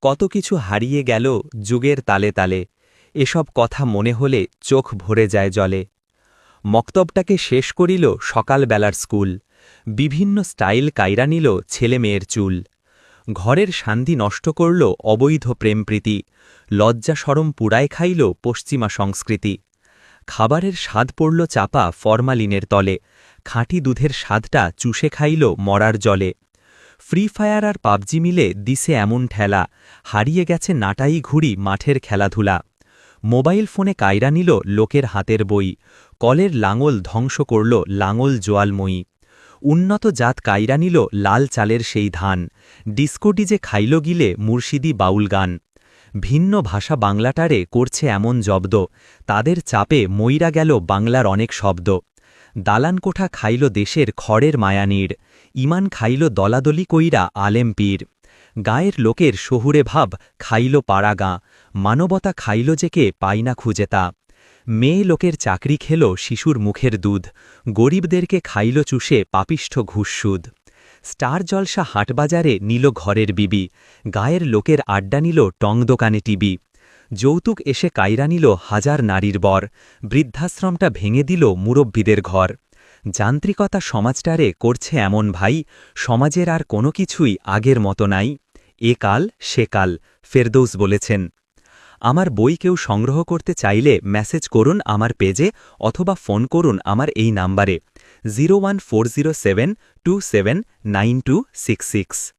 কত কিছু হারিয়ে গেল যুগের তালে তালে, এসব কথা মনে হলে চোখ ভরে যায় জলে। মক্তবটাকে শেষ করিল সকালবেলার স্কুল, বিভিন্ন স্টাইল কাইরা নিল ছেলে মেয়ের চুল। ঘরের শান্তি নষ্ট করল অবৈধ প্রেমপ্রীতি, লজ্জা শরম পুড়ায় খাইল পশ্চিমা সংস্কৃতি। খাবারের স্বাদ পড়ল চাপা ফরমালিনের তলে, খাঁটি দুধের স্বাদটা চুষে খাইল মরার জলে। ফ্রি ফায়ার আর পাবজি মিলে দিছে এমন ঠেলা, হারিয়ে গেছে নাটাই ঘুড়ি মাঠের খেলাধুলা। মোবাইল ফোনে কায়রা নিল লোকের হাতের বই, কলের লাঙল ধ্বংস করল লাঙল জোয়ালময়ী। উন্নত জাত কায়রা নিল লাল চালের সেই ধান, ডিস্কো ডিজে খাইল গিলে মুর্শিদি বাউল গান। ভিন্ন ভাষা বাংলাটারে করছে এমন জব্দ, তাদের চাপে মইরা গেল বাংলার অনেক শব্দ। দালান কোঠা খাইল দেশের খড়ের মায়ানীড়, ইমান খাইল দলাদলি কইরা আলেম পীর। গায়ের লোকের শহুরে ভাব খাইল পাড়া গাঁ, মানবতা খাইল যে কে পাই না খুঁজে তা। মেয়ে লোকের চাকরি খেল শিশুর মুখের দুধ, গরিবদেরকে খাইল চুষে পাপিষ্ঠ ঘুষসুদ। স্টার জলসা হাটবাজারে নিল ঘরের বিবি, গায়ের লোকের আড্ডা নিল টং দোকানে টিবি। যৌতুক এসে কায়রা নিল হাজার নারীর বর, বৃদ্ধাশ্রমটা ভেঙে দিল মুরব্বীদের ঘর। যান্ত্রিকতা সমাজটারে করছে এমন ভাই, সমাজের আর কোনো কিছুই আগের মতো নাই। এ কাল সে কাল, ফেরদৌস বলেছেন। আমার বই কেউ সংগ্রহ করতে চাইলে মেসেজ করুন আমার পেজে, অথবা ফোন করুন আমার এই নাম্বারে 01407279266।